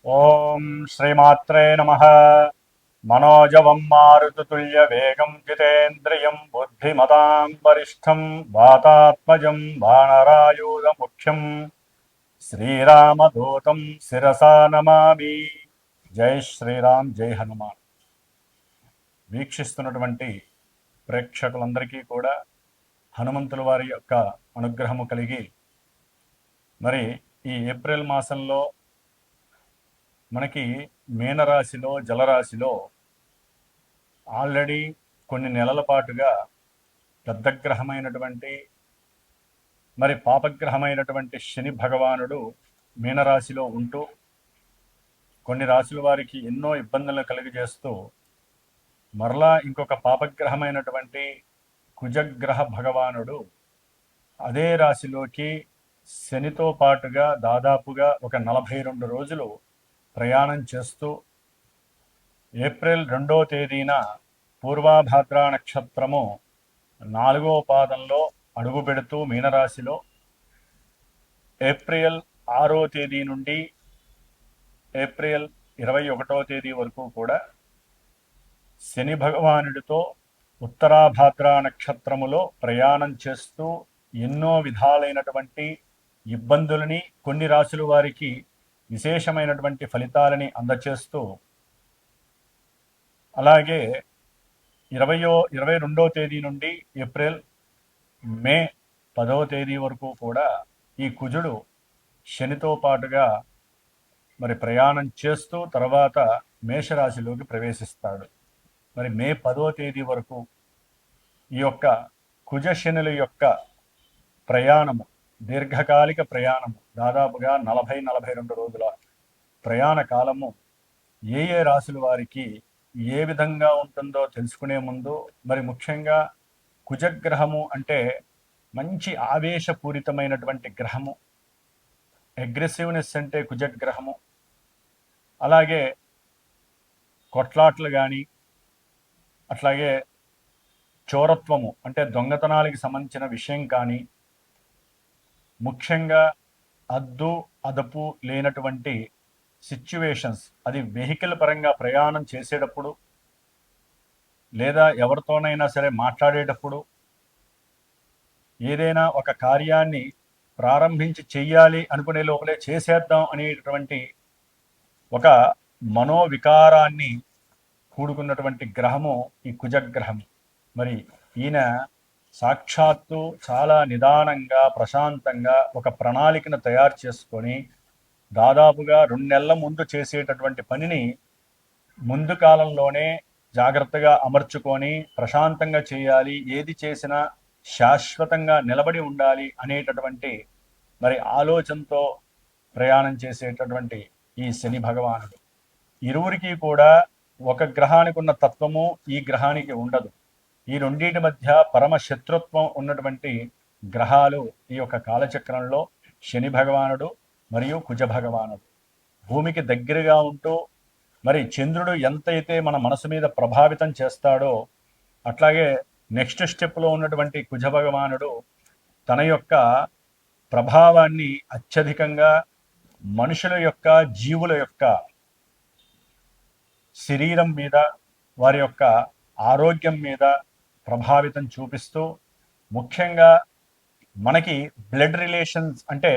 ఓం శ్రీమాత్రే నమః. మనోజవం మారుతతుల్యవేగం జితేంద్రియం బుద్ధిమతాం వరిష్టం వాతాత్మజం వానరాయూధముఖ్యం శ్రీరామదూతం శిరసా నమామి. జై శ్రీరామ్, జై హనుమాన్. వీక్షిస్తున్నటువంటి ప్రేక్షకులందరికీ కూడా హనుమంతుల వారి యొక్క అనుగ్రహము కలిగి, మరి ఈ ఏప్రిల్ మాసంలో మనకి మీనరాశిలో జలరాశిలో ఆల్రెడీ కొన్ని నెలల పాటుగా పెద్ద గ్రహమైనటువంటి మరి పాపగ్రహమైనటువంటి శని భగవానుడు మీనరాశిలో ఉంటూ కొన్ని రాశుల వారికి ఎన్నో ఇబ్బందులను కలిగజేస్తూ, మరలా ఇంకొక పాపగ్రహమైనటువంటి కుజగ్రహ భగవానుడు అదే రాశిలోకి శనితో పాటుగా దాదాపుగా ఒక 42 రోజులు ప్రయాణం చేస్తూ ఏప్రిల్ 2వ తేదీన పూర్వాభాద్ర నక్షత్రము 4వ పాదంలో అడుగు పెడుతూ మీనరాశిలో ఏప్రిల్ 6వ తేదీ నుండి ఏప్రిల్ 21వ తేదీ వరకు కూడా శని భగవానుడితో ఉత్తరాభాద్ర నక్షత్రములో ప్రయాణం చేస్తూ ఎన్నో విధాలైనటువంటి ఇబ్బందులని, కొన్ని రాశుల వారికి విశేషమైనటువంటి ఫలితాలని అందచేస్తూ, అలాగే 22వ తేదీ నుండి ఏప్రిల్ మే 10వ తేదీ వరకు కూడా ఈ కుజుడు శనితో పాటుగా మరి ప్రయాణం చేస్తూ తర్వాత మేషరాశిలోకి ప్రవేశిస్తాడు. మరి మే 10వ తేదీ వరకు ఈ యొక్క కుజ శనుల యొక్క ప్రయాణము, దీర్ఘకాలిక ప్రయాణము, దాదాపుగా 40-42 రోజుల ప్రయాణ కాలము ఏ ఏ రాశుల వారికి ఏ విధంగా ఉంటుందో తెలుసుకునే ముందు, మరి ముఖ్యంగా కుజగ్రహము అంటే మంచి ఆవేశపూరితమైనటువంటి గ్రహము, అగ్రెసివ్నెస్ అంటే కుజగ్రహము. అలాగే కొట్లాట్లు కానీ, అట్లాగే చోరత్వము అంటే దొంగతనాలకి సంబంధించిన విషయం కానీ, ముఖ్యంగా అద్దు అదుపు లేనటువంటి సిచ్యువేషన్స్, అది వెహికల్ పరంగా ప్రయాణం చేసేటప్పుడు లేదా ఎవరితోనైనా సరే మాట్లాడేటప్పుడు, ఏదైనా ఒక కార్యాన్ని ప్రారంభించి చెయ్యాలి అనుకునే లోపలే చేసేద్దాం అనేటువంటి ఒక మనోవికారాన్ని కూడుకున్నటువంటి గ్రహము ఈ కుజగ్రహము. మరి ఈయన సాక్షాత్తు చాలా నిదానంగా ప్రశాంతంగా ఒక ప్రణాళికను తయారు చేసుకొని దాదాపుగా 2 నెలల ముందు చేసేటటువంటి పనిని ముందు కాలంలోనే జాగ్రత్తగా అమర్చుకొని ప్రశాంతంగా చేయాలి, ఏది చేసినా శాశ్వతంగా నిలబడి ఉండాలి అనేటటువంటి మరి ఆలోచనతో ప్రయాణం చేసేటటువంటి ఈ శని భగవానుడు. ఇరువురికి కూడా ఒక గ్రహానికి ఉన్న తత్వము ఈ గ్రహానికి ఉండదు. ఈ రెండింటి మధ్య పరమ శత్రుత్వం ఉన్నటువంటి గ్రహాలు ఈ యొక్క కాలచక్రంలో శని భగవానుడు మరియు కుజ భగవానుడు. భూమికి దగ్గరగా ఉంటూ మరి చంద్రుడు ఎంతైతే మన మనసు మీద ప్రభావితం చేస్తాడో, అట్లాగే నెక్స్ట్ స్టెప్లో ఉన్నటువంటి కుజ భగవానుడు తన యొక్క ప్రభావాన్ని అత్యధికంగా మనుషుల యొక్క, జీవుల యొక్క శరీరం మీద, వారి యొక్క ఆరోగ్యం మీద ప్రభావితం చూపిస్తూ, ముఖ్యంగా మనకి బ్లడ్ రిలేషన్స్ అంటే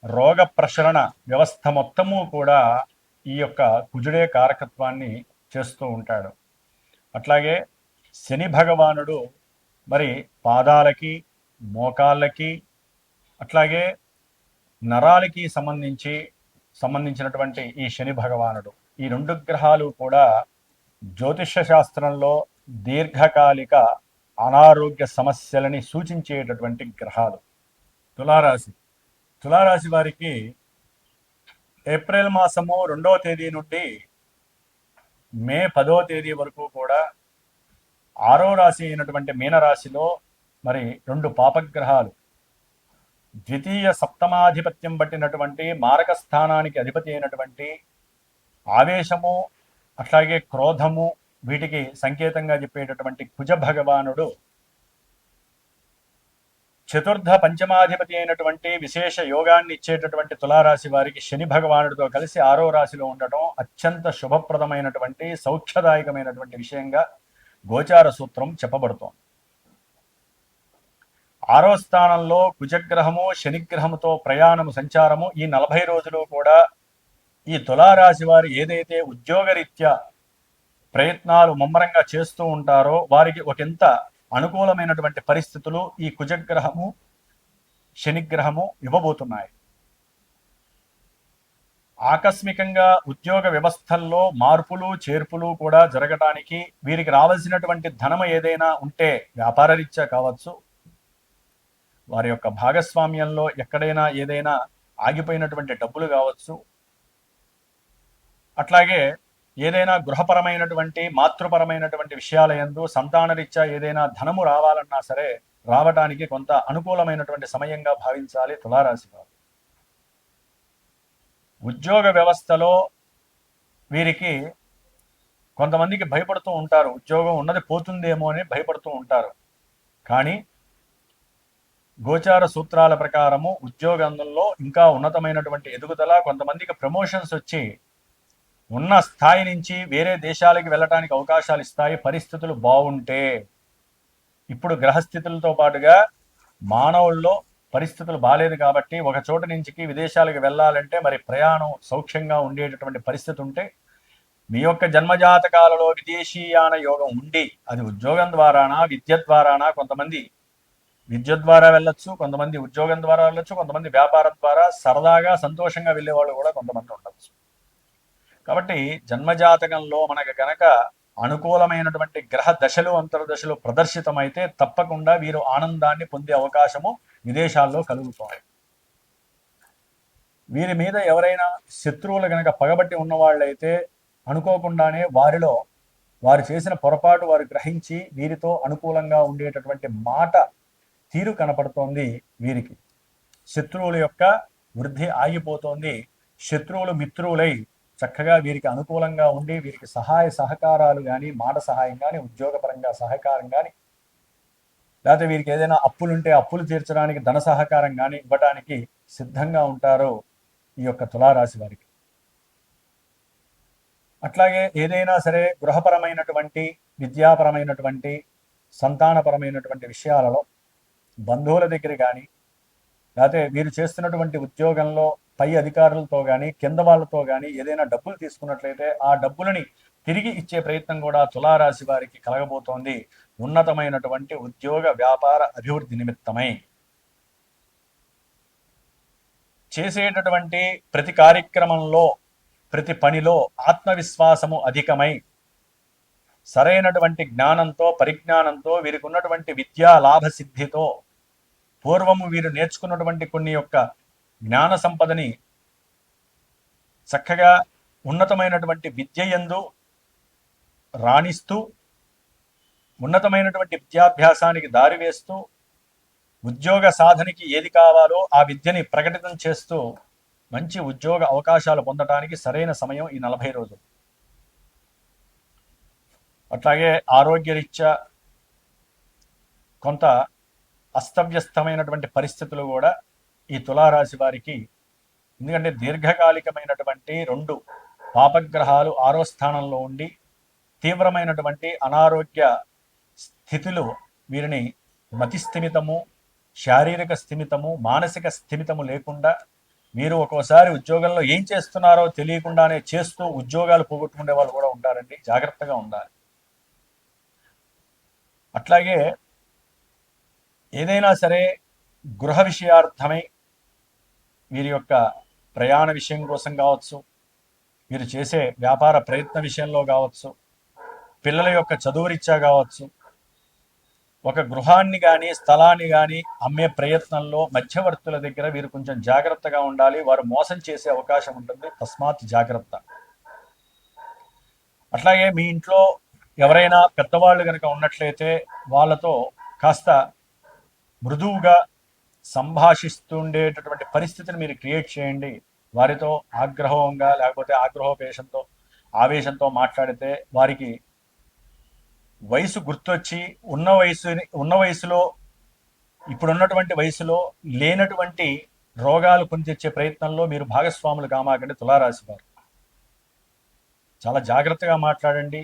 రోగ ప్రసరణ వ్యవస్థ మొత్తము కూడా ఈ యొక్క కుజుడే కారకత్వాన్ని చేస్తూ ఉంటాడు. అట్లాగే శని భగవానుడు మరి పాదాలకి, మోకాళ్ళకి, అట్లాగే నరాలకి సంబంధించినటువంటి ఈ శని భగవానుడు, ఈ 2 గ్రహాలు కూడా జ్యోతిష శాస్త్రంలో దీర్ఘకాలిక అనారోగ్య సమస్యలని సూచించేటటువంటి గ్రహాలు. తులారాశి వారికి ఏప్రిల్ మాసము 2వ తేదీ నుండి మే 10వ తేదీ వరకు కూడా 6వ రాశి అయినటువంటి మీనరాశిలో మరి 2 పాపగ్రహాలు ద్వితీయ సప్తమాధిపత్యం పట్టినటువంటి మారక స్థానానికి అధిపతి అయినటువంటి ఆవేశము, అట్లాగే క్రోధము, వీటికి సంకేతంగా చెప్పేటటువంటి కుజ భగవానుడు చతుర్థ పంచమాధిపతి అయినటువంటి విశేష యోగాన్ని ఇచ్చేటటువంటి తులారాశి వారికి శని భగవానుడితో కలిసి 6వ రాశిలో ఉండటం అత్యంత శుభప్రదమైనటువంటి సౌఖ్యదాయకమైనటువంటి విషయంగా గోచార సూత్రం చెప్పబడుతోంది. 6వ స్థానంలో కుజగ్రహము శనిగ్రహముతో ప్రయాణము సంచారము ఈ 40 రోజులు కూడా ఈ తులారాశి వారు ఏదైతే ఉద్యోగరీత్యా ప్రయత్నాలు ముమ్మరంగా చేస్తూ ఉంటారో వారికి ఒకంత అనుకూలమైనటువంటి పరిస్థితులు ఈ కుజగ్రహము శనిగ్రహము ఇవ్వబోతున్నాయి. ఆకస్మికంగా ఉద్యోగ వ్యవస్థల్లో మార్పులు చేర్పులు కూడా జరగటానికి, వీరికి రావాల్సినటువంటి ధనము ఏదైనా ఉంటే వ్యాపార రీత్యా కావచ్చు, వారి యొక్క భాగస్వామ్యంలో ఎక్కడైనా ఏదైనా ఆగిపోయినటువంటి డబ్బులు కావచ్చు, అట్లాగే ఏదైనా గృహపరమైనటువంటి మాతృపరమైనటువంటి విషయాల యందు సంతానరీత్యా ఏదైనా ధనము రావాలన్నా సరే రావడానికి కొంత అనుకూలమైనటువంటి సమయంగా భావించాలి తులారాశి వారు. ఉద్యోగ వ్యవస్థలో వీరికి కొంతమందికి భయపడుతూ ఉంటారు, ఉద్యోగం ఉన్నది పోతుందేమో అని భయపడుతూ ఉంటారు. కానీ గోచార సూత్రాల ప్రకారము ఉద్యోగంలో ఇంకా ఉన్నతమైనటువంటి ఎదుగుదల, కొంతమందికి ప్రమోషన్స్ వచ్చి ఉన్న స్థాయి నుంచి వేరే దేశాలకు వెళ్ళటానికి అవకాశాలు ఇస్తాయి పరిస్థితులు బాగుంటే. ఇప్పుడు గ్రహస్థితులతో పాటుగా మానవుల్లో పరిస్థితులు బాలేదు కాబట్టి ఒక చోట నుంచి విదేశాలకు వెళ్ళాలంటే మరి ప్రయాణం సౌఖ్యంగా ఉండేటటువంటి పరిస్థితి ఉంటే, మీ యొక్క జన్మజాతకాలలో విదేశీయాన యోగం ఉండి అది ఉద్యోగం ద్వారానా విద్య ద్వారానా, కొంతమంది విద్య ద్వారా వెళ్ళొచ్చు, కొంతమంది ఉద్యోగం ద్వారా వెళ్ళొచ్చు, కొంతమంది వ్యాపారం ద్వారా సరదాగా సంతోషంగా వెళ్ళే వాళ్ళు కూడా కొంతమంది ఉండొచ్చు. కాబట్టి జన్మజాతకంలో మనకు గనక అనుకూలమైనటువంటి గ్రహ దశలు అంతర్దశలు ప్రదర్శితమైతే తప్పకుండా వీరు ఆనందాన్ని పొందే అవకాశము విదేశాల్లో కలుగుతాయి. వీరి మీద ఎవరైనా శత్రువులు గనక పగబట్టి ఉన్నవాళ్ళైతే అనుకోకుండానే వారిలో వారు చేసిన పొరపాటు వారు గ్రహించి వీరితో అనుకూలంగా ఉండేటటువంటి మాట తీరు కనపడుతోంది. వీరికి శత్రువుల యొక్క వృద్ధి ఆగిపోతోంది. శత్రువులు మిత్రువులై చక్కగా వీరికి అనుకూలంగా ఉండి వీరికి సహాయ సహకారాలు కానీ, మాట సహాయం కానీ, ఉద్యోగపరంగా సహకారం కానీ, లేకపోతే వీరికి ఏదైనా అప్పులుంటే అప్పులు తీర్చడానికి ధన సహకారం కానీ ఇవ్వడానికి సిద్ధంగా ఉంటారు ఈ యొక్క తులారాశి వారికి. అట్లాగే ఏదైనా సరే గృహపరమైనటువంటి విద్యాపరమైనటువంటి సంతానపరమైనటువంటి విషయాలలో బంధువుల దగ్గర కానీ, లేకపోతే వీరు చేస్తున్నటువంటి ఉద్యోగంలో పై అధికారులతో కానీ కింద వాళ్ళతో కానీ ఏదైనా డబ్బులు తీసుకున్నట్లయితే ఆ డబ్బులని తిరిగి ఇచ్చే ప్రయత్నం కూడా తులారాశి వారికి కలగబోతోంది. ఉన్నతమైనటువంటి ఉద్యోగ వ్యాపార అభివృద్ధి నిమిత్తమై చేసేటటువంటి ప్రతి కార్యక్రమంలో ప్రతి పనిలో ఆత్మవిశ్వాసము అధికమై సరైనటువంటి జ్ఞానంతో పరిజ్ఞానంతో వీరికి ఉన్నటువంటి విద్యా లాభసిద్ధితో పూర్వము వీరు నేర్చుకున్నటువంటి కొన్ని యొక్క జ్ఞాన సంపదని చక్కగా ఉన్నతమైనటువంటి విద్య యందు రాణిస్తూ ఉన్నతమైనటువంటి విద్యాభ్యాసానికి దారి వేస్తూ ఉద్యోగ సాధనకి ఏది కావాలో ఆ విద్యని ప్రకటితం చేస్తూ మంచి ఉద్యోగ అవకాశాలు పొందడానికి సరైన సమయం ఈ 40 రోజులు. అట్లాగే ఆరోగ్యరీత్యా కొంత అస్తవ్యస్తమైనటువంటి పరిస్థితులు కూడా ఈ తులారాశి వారికి, ఎందుకంటే దీర్ఘకాలికమైనటువంటి 2 పాపగ్రహాలు 6వ స్థానంలో ఉండి తీవ్రమైనటువంటి అనారోగ్య స్థితులు వీరిని మతిస్థిమితము, శారీరక స్థిమితము, మానసిక స్థిమితము లేకుండా వీరు ఒక్కోసారి ఉద్యోగంలో ఏం చేస్తున్నారో తెలియకుండానే చేస్తూ ఉద్యోగాలు పోగొట్టుకునే వాళ్ళు కూడా ఉంటారండి. జాగ్రత్తగా ఉండాలి. అట్లాగే ఏదైనా సరే గృహ విషయార్థమై వీరి యొక్క ప్రయాణ విషయం కోసం కావచ్చు, వీరు చేసే వ్యాపార ప్రయత్న విషయంలో కావచ్చు, పిల్లల యొక్క చదువు రీత్యా కావచ్చు, ఒక గృహాన్ని కానీ స్థలాన్ని కానీ అమ్మే ప్రయత్నంలో మధ్యవర్తుల దగ్గర వీరు కొంచెం జాగ్రత్తగా ఉండాలి. వారు మోసం చేసే అవకాశం ఉంటుంది, తస్మాత్ జాగ్రత్త. అట్లాగే మీ ఇంట్లో ఎవరైనా పెద్దవాళ్ళు కనుక ఉన్నట్లయితే వాళ్ళతో కాస్త మృదువుగా సంభాషిస్తుండేటటువంటి పరిస్థితిని మీరు క్రియేట్ చేయండి. వారితో ఆగ్రహంగా లేకపోతే ఆవేశంతో మాట్లాడితే వారికి వయసు గుర్తొచ్చి ఉన్న వయసులో ఇప్పుడున్నటువంటి వయసులో లేనటువంటి రోగాలు కొని తెచ్చే ప్రయత్నంలో మీరు భాగస్వాములు కామాకండి తులారాశి వారు. చాలా జాగ్రత్తగా మాట్లాడండి.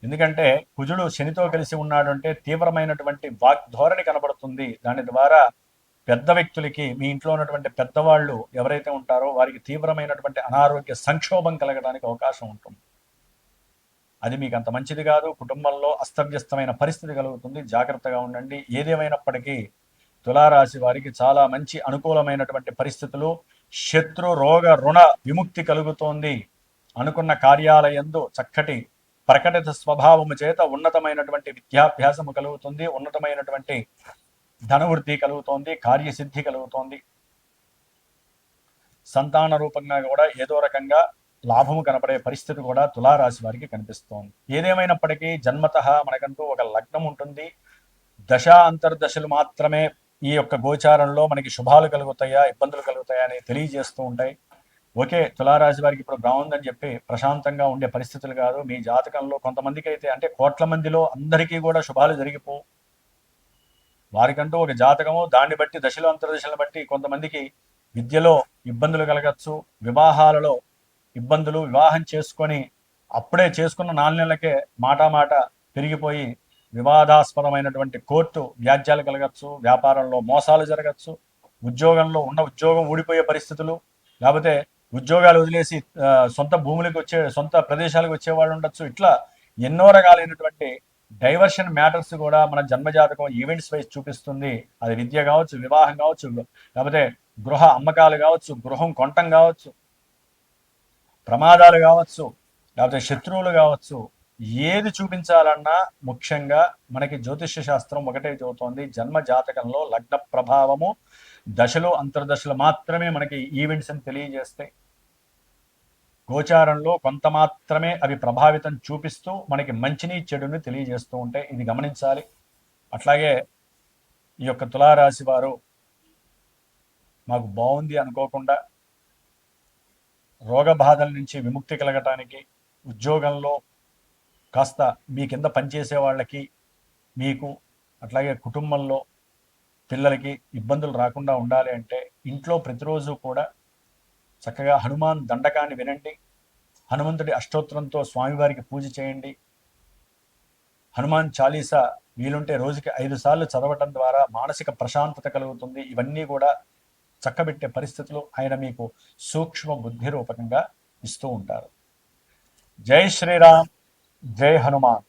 ఎందుకంటే కుజుడు శనితో కలిసి ఉన్నాడు అంటే తీవ్రమైనటువంటి వాగ్ధోరణి కనబడుతుంది. దాని ద్వారా పెద్ద వ్యక్తులకి, మీ ఇంట్లో ఉన్నటువంటి పెద్దవాళ్ళు ఎవరైతే ఉంటారో వారికి తీవ్రమైనటువంటి అనారోగ్య సంక్షోభం కలగడానికి అవకాశం ఉంటుంది. అది మీకు అంత మంచిది కాదు. కుటుంబంలో అస్తవ్యస్తమైన పరిస్థితి కలుగుతుంది. జాగ్రత్తగా ఉండండి. ఏదేమైనప్పటికీ తులారాశి వారికి చాలా మంచి అనుకూలమైనటువంటి పరిస్థితులు, శత్రు రోగ రుణ విముక్తి కలుగుతోంది. అనుకున్న కార్యాలయందు చక్కటి ప్రకటిత స్వభావము చేత ఉన్నతమైనటువంటి విద్యాభ్యాసము కలుగుతుంది. ఉన్నతమైనటువంటి ధనవృద్ధి కలుగుతోంది. కార్యసిద్ధి కలుగుతోంది. సంతాన రూపంగా కూడా ఏదో రకంగా లాభము కనపడే పరిస్థితి కూడా తులారాశి వారికి కనిపిస్తోంది. ఏదేమైనప్పటికీ జన్మతః మనకంటూ ఒక లగ్నం ఉంటుంది. దశ అంతర్దశలు మాత్రమే ఈ యొక్క గోచారంలో మనకి శుభాలు కలుగుతాయా, ఇబ్బందులు కలుగుతాయా అని తెలియజేస్తూ ఉంటాయి. ఓకే, తులారాశి వారికి ఇప్పుడు బాగుందని చెప్పి ప్రశాంతంగా ఉండే పరిస్థితులు కాదు. మీ జాతకంలో కొంతమందికి అయితే, అంటే కోట్ల మందిలో అందరికీ కూడా శుభాలు జరిగిపో, వారికంటూ ఒక జాతకము, దాన్ని బట్టి దశలు అంతర్దశలను బట్టి కొంతమందికి విద్యలో ఇబ్బందులు కలగచ్చు, వివాహాలలో ఇబ్బందులు, వివాహం చేసుకొని అప్పుడే చేసుకున్న 4 నెలలకే మాట పెరిగిపోయి వివాదాస్పదమైనటువంటి కోర్టు వ్యాజ్యాలు కలగచ్చు, వ్యాపారంలో మోసాలు జరగచ్చు, ఉద్యోగంలో ఉన్న ఉద్యోగం ఊడిపోయే పరిస్థితులు, లేకపోతే ఉద్యోగాలు వదిలేసి సొంత భూములకు వచ్చే, సొంత ప్రదేశాలకు వచ్చే వాళ్ళు ఉండొచ్చు. ఇట్లా ఎన్నో రకాలైనటువంటి డైవర్షన్ మ్యాటర్స్ కూడా మన జన్మజాతకం ఈవెంట్స్ వైజ్ చూపిస్తుంది. అది విద్య కావచ్చు, వివాహం కావచ్చు, లేకపోతే గృహ అమ్మకాలు కావచ్చు, గృహం కొనటం కావచ్చు, ప్రమాదాలు కావచ్చు, లేకపోతే శత్రువులు కావచ్చు. ఏది చూపించాలన్నా ముఖ్యంగా మనకి జ్యోతిష్య శాస్త్రం ఒకటే చెబుతోంది, జన్మ జాతకంలో లగ్న ప్రభావము, దశలు అంతర్దశలు మాత్రమే మనకి ఈవెంట్స్ అని తెలియజేస్తాయి. గోచారంలో కొంత మాత్రమే అవి ప్రభావితం చూపిస్తూ మనకి మంచిని చెడుని తెలియజేస్తూ ఉంటాయి. ఇది గమనించాలి. అట్లాగే ఈ యొక్క తులారాశి వారు మాకు బాగుంది అనుకోకుండా రోగ బాధల నుంచి విముక్తి కలగటానికి, ఉద్యోగంలో కాస్త మీ కింద పనిచేసే వాళ్ళకి, మీకు, అట్లాగే కుటుంబంలో పిల్లలకి ఇబ్బందులు రాకుండా ఉండాలి అంటే ఇంట్లో ప్రతిరోజు కూడా చక్కగా హనుమాన్ దండకాన్ని వినండి. హనుమంతుడి అష్టోత్తరంతో స్వామివారికి పూజ చేయండి. హనుమాన్ చాలీసా వీలుంటే రోజుకి 5 సార్లు చదవటం ద్వారా మానసిక ప్రశాంతత కలుగుతుంది. ఇవన్నీ కూడా చక్కబెట్టే పరిస్థితులు ఆయన మీకు సూక్ష్మ బుద్ధి రూపకంగా ఇస్తూ ఉంటారు. జై శ్రీరామ్, జై హనుమాన్.